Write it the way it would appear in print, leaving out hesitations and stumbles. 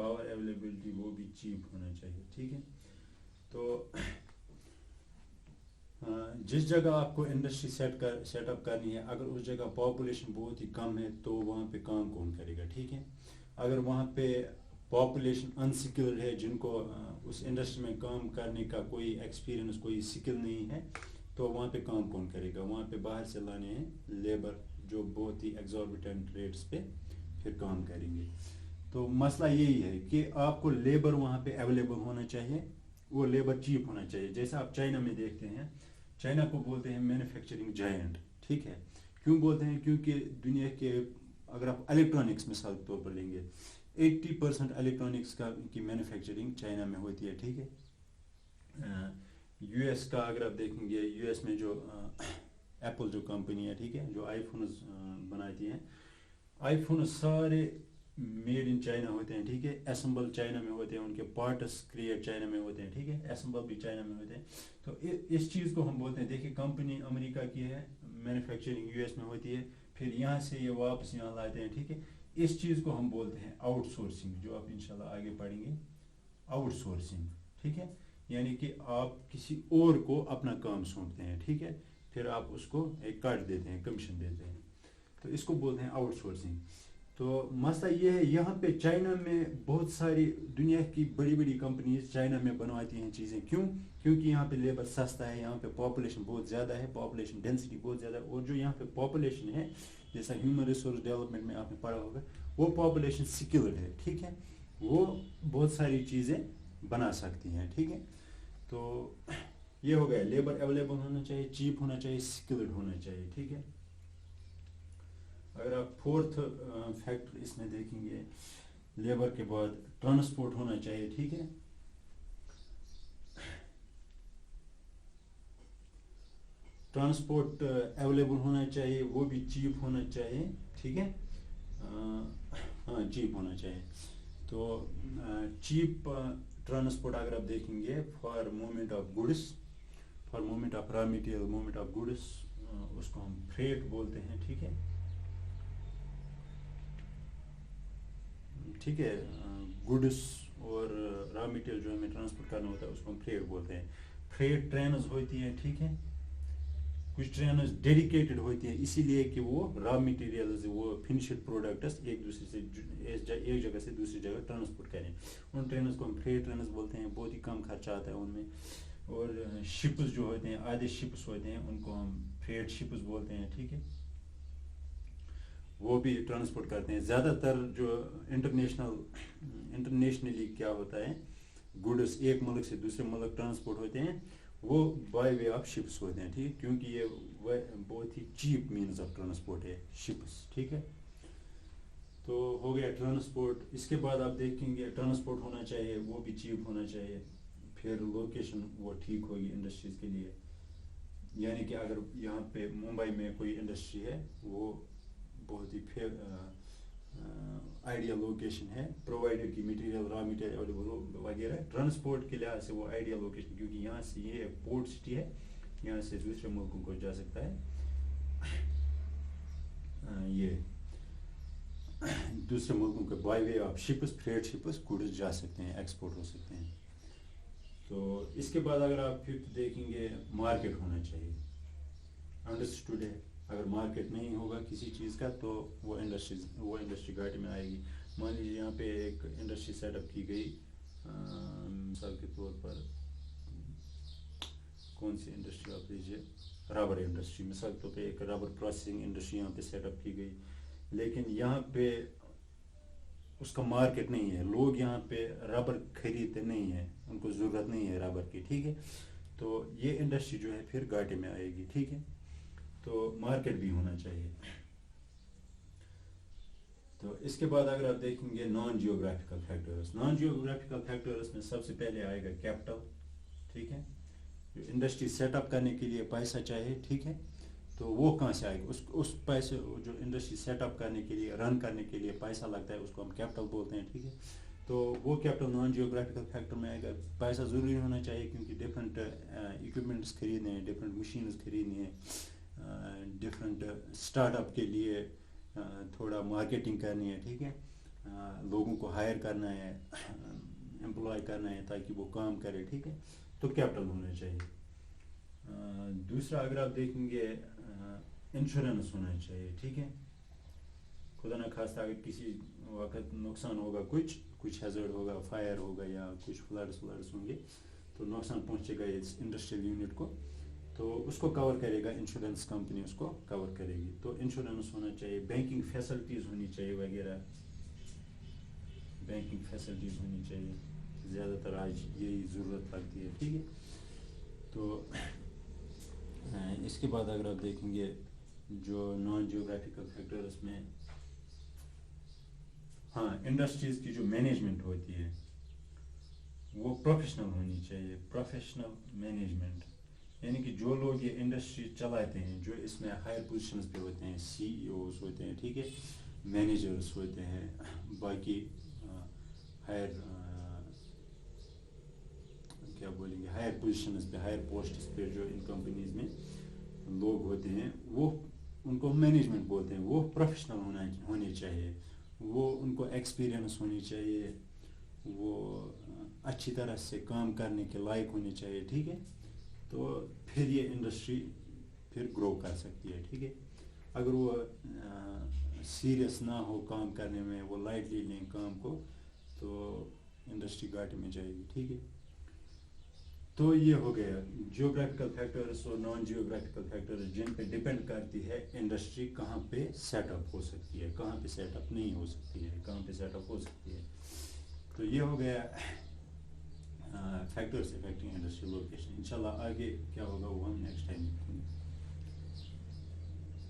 Power availability وہ بھی cheap ہونا چاہیے. ٹھیک ہے. تو جس جگہ آپ کو انڈسٹری سیٹ اپ کرنی ہے, اگر اس جگہ پاپولیشن بہت ہی کم ہے تو وہاں پہ کام کون کرے گا. ٹھیک ہے. اگر وہاں پہ پاپولیشن انسکلڈ ہے, جن کو اس انڈسٹری میں کام کرنے کا کوئی ایکسپیرئنس, کوئی سکل نہیں ہے, تو وہاں پہ کام کون کرے گا. وہاں پہ باہر سے لانے ہیں لیبر جو بہت ہی ایگزوربیٹنٹ ریٹس پہ پھر کام کریں گے. تو مسئلہ یہی ہے کہ آپ کو لیبر وہاں پہ اویلیبل ہونا چاہیے, وہ لیبر چیپ ہونا چاہیے. جیسے آپ چائنا میں دیکھتے ہیں, چائنا کو بولتے ہیں مینوفیکچرنگ جائنٹ. ٹھیک ہے. کیوں بولتے ہیں؟ کیونکہ دنیا کے اگر آپ الیکٹرانکس مثال کے طور پر لیں گے, 80% الیکٹرانکس کی مینوفیکچرنگ چائنا میں ہوتی ہے. ٹھیک ہے. یو ایس کا اگر آپ دیکھیں گے, یو ایس میں جو ایپل جو کمپنی ہے, ٹھیک ہے, جو آئی فونز بناتی ہیں, آئی فونز سارے میڈ ان چائنا ہوتے ہیں. ٹھیک ہے. اسمبل چائنا میں ہوتے ہیں, ان کے پارٹس کریٹ چائنا میں ہوتے ہیں. ٹھیک ہے. اسمبل بھی چائنا میں ہوتے ہیں. تو اس چیز کو ہم بولتے ہیں, دیکھیے کمپنی امریکہ کی ہے, مینوفیکچرنگ یو ایس میں ہوتی ہے, پھر یہاں سے یہ واپس یہاں لاتے ہیں. ٹھیک ہے. اس چیز کو ہم بولتے ہیں آؤٹ سورسنگ, جو آپ انشاءاللہ آگے پڑھیں گے, آؤٹ سورسنگ. ٹھیک ہے. یعنی کہ آپ کسی اور کو اپنا کام سونپتے ہیں. ٹھیک ہے. پھر آپ اس کو ایک کٹ دیتے ہیں, کمیشن دیتے ہیں, تو اس کو بولتے ہیں آؤٹ سورسنگ. تو مسئلہ یہ ہے, یہاں پہ چائنا میں بہت ساری دنیا کی بڑی بڑی کمپنیز چائنا میں بنواتی ہیں چیزیں. کیوں؟ کیونکہ یہاں پہ لیبر سستا ہے, یہاں پہ پاپولیشن بہت زیادہ ہے, پاپولیشن ڈینسٹی بہت زیادہ ہے, اور جو یہاں پہ پاپولیشن ہے, جیسا ہیومن ریسورس ڈیولپمنٹ میں آپ نے پڑھا ہوگا, وہ پاپولیشن سکلڈ ہے. ٹھیک ہے. وہ بہت ساری چیزیں بنا سکتی ہیں. ٹھیک ہے. تو یہ ہو گیا, لیبر اویلیبل ہونا چاہیے, چیپ ہونا چاہیے, سکلڈ ہونا چاہیے. ٹھیک ہے. اگر آپ فورتھ فیکٹر اس میں دیکھیں گے, لیبر کے بعد ٹرانسپورٹ ہونا چاہیے. ٹھیک ہے. ٹرانسپورٹ اویلیبل ہونا چاہیے, وہ بھی چیپ ہونا چاہیے. ٹھیک ہے. ہاں, چیپ ہونا چاہیے. تو چیپ ٹرانسپورٹ اگر آپ دیکھیں گے, for movement of goods, for movement of raw material, movement of goods, اس کو ہم فریٹ بولتے ہیں. ٹھیک ہے. ٹھیک ہے. گڈس اور را مٹیریل جو ہمیں ٹرانسپورٹ کرنا ہوتا ہے, اس کو ہم فریٹ بولتے ہیں. فریٹ ٹرینز ہوتی ہیں. ٹھیک ہے. کچھ ٹرینز ڈیڈیکیٹڈ ہوتی ہیں اسی لیے کہ وہ را مٹیریلز, وہ فنشڈ پروڈکٹس ایک دوسرے سے ایک جگہ سے دوسری جگہ ٹرانسپورٹ کریں. ان ٹرینز کو ہم فریٹ ٹرینز بولتے ہیں. بہت ہی کم خرچہ آتا ہے ان میں. اور شپس جو ہوتے ہیں, آدھے شپس ہوتے ہیں, ان کو ہم فریٹ شپس بولتے ہیں. ٹھیک ہے. وہ بھی ٹرانسپورٹ کرتے ہیں. زیادہ تر جو انٹرنیشنلی کیا ہوتا ہے, گڈس ایک ملک سے دوسرے ملک ٹرانسپورٹ ہوتے ہیں, وہ بائی وے آف شپس ہوتے ہیں. ٹھیک. کیونکہ یہ بہت ہی چیپ مینز آف ٹرانسپورٹ ہے, شپس. ٹھیک ہے. تو ہو گیا ٹرانسپورٹ. اس کے بعد آپ دیکھیں گے ٹرانسپورٹ ہونا چاہیے, وہ بھی چیپ ہونا چاہیے. پھر لوکیشن وہ ٹھیک ہوگی انڈسٹریز کے لیے. یعنی کہ اگر یہاں پہ ممبئی میں کوئی انڈسٹری ہے, وہ بہت ہی آئیڈیل لوکیشن ہے, پرووائڈیڈ کی مٹیریل, را مٹیریل اویلیبل وغیرہ, ٹرانسپورٹ کے لحاظ سے وہ آئیڈیل لوکیشن, کیونکہ یہاں سے یہ پورٹ سٹی ہے, یہاں سے دوسرے ملکوں کو جا سکتا ہے, یہ دوسرے ملکوں کے by way of ships, freight ships, goods جا سکتے ہیں, ایکسپورٹ ہو سکتے ہیں. تو اس کے بعد اگر آپ پھر دیکھیں گے, مارکیٹ ہونا چاہیے. انڈرسٹوڈ ہے, اگر مارکیٹ نہیں ہوگا کسی چیز کا تو وہ انڈسٹری گھاٹے میں آئے گی. مان لیجیے یہاں پہ ایک انڈسٹری سیٹ اپ کی گئی, مثال کے طور پر کون سی انڈسٹری آپ لیجیے, ربر انڈسٹری, مثال کے طور پہ ایک ربر پروسیسنگ انڈسٹری یہاں پہ سیٹ اپ کی گئی, لیکن یہاں پہ اس کا مارکیٹ نہیں ہے, لوگ یہاں پہ ربر خریدتے نہیں ہیں, ان کو ضرورت نہیں ہے ربر کی. ٹھیک ہے. تو یہ انڈسٹری جو ہے پھر گھاٹے میں آئے گی. ٹھیک ہے. تو مارکیٹ بھی ہونا چاہیے. تو اس کے بعد اگر آپ دیکھیں گے naan geographical factors, naan geographical factors میں سب سے پہلے آئے گا کیپٹل. ٹھیک ہے. جو انڈسٹری سیٹ اپ کرنے کے لیے پیسہ چاہیے. ٹھیک ہے. تو وہ کہاں سے آئے گا, اس پیسے, جو انڈسٹری سیٹ اپ کرنے کے لیے, رن کرنے کے لیے پیسہ لگتا ہے, اس کو ہم کیپٹل بولتے ہیں. ٹھیک ہے. تو وہ کیپٹل نان جیوگرافیکل فیکٹر میں آئے گا. پیسہ ضروری ہونا چاہیے, کیونکہ ڈفرینٹ اکوپمنٹس خریدنے ہیں, ڈفرینٹ مشینز خریدنی ہیں, ڈفرینٹ اسٹارٹ اپ کے لیے تھوڑا مارکیٹنگ کرنی ہے. ٹھیک ہے. لوگوں کو ہائر کرنا ہے، امپلائے کرنا ہے تاکہ وہ کام کرے، ٹھیک ہے، تو کیپٹل ہونا چاہیے. دوسرا اگر آپ دیکھیں گے انشورنس ہونا چاہیے، ٹھیک ہے. خدا نہ خواستہ اگر کسی وقت نقصان ہوگا، کچھ ہیزرڈ ہوگا، فائر ہوگا یا کچھ فلڈس ہوں گے تو نقصان پہنچے گا اس انڈسٹریل یونٹ کو، تو اس کو کور کرے گا انشورنس کمپنی، اس کو کور کرے گی. تو انشورنس ہونا چاہیے، بینکنگ فیسلٹیز ہونی چاہیے وغیرہ، بینکنگ فیسلٹیز ہونی چاہیے. زیادہ تر آج یہی ضرورت لگتی ہے، ٹھیک ہے. تو اس کے بعد اگر آپ دیکھیں گے جو نان جیوگرافیکل فیکٹرز میں، ہاں، انڈسٹریز کی جو مینجمنٹ ہوتی ہے وہ پروفیشنل ہونی چاہیے. پروفیشنل مینجمنٹ یعنی کہ جو لوگ یہ انڈسٹری چلاتے ہیں، جو اس میں ہائر پوزیشنز پہ ہوتے ہیں، سی ای اوز ہوتے ہیں، ٹھیک ہے، مینیجرز ہوتے ہیں، باقی ہائر کیا بولیں گے، ہائر پوزیشنز پہ، ہائر پوسٹس پہ جو ان کمپنیز میں لوگ ہوتے ہیں، وہ ان کو مینجمنٹ بولتے ہیں. وہ پروفیشنل ہونے چاہیے، وہ ان کو ایکسپیرئنس ہونی چاہیے، وہ اچھی طرح سے کام کرنے کے لائق ہونے چاہیے، ٹھیک ہے. تو پھر یہ انڈسٹری پھر گرو کر سکتی ہے، ٹھیک ہے. اگر وہ سیریس نہ ہو کام کرنے میں، وہ لائٹلی لیں کام کو، تو انڈسٹری گھاٹے میں جائے گی، ٹھیک ہے. تو یہ ہو گیا جیوگرافیکل فیکٹرز اور نان جیوگرافیکل فیکٹرز جن پہ ڈپینڈ کرتی ہے انڈسٹری کہاں پہ سیٹ اپ ہو سکتی ہے، کہاں پہ سیٹ اپ نہیں ہو سکتی ہے، کہاں پہ سیٹ اپ ہو سکتی ہے. تو یہ ہو گیا فیکٹرز افیکٹنگ انڈسٹریل لوکیشن. انشاءاللہ آگے کیا ہوگا وہ ہم نیکسٹ ٹائم دیکھیں گے.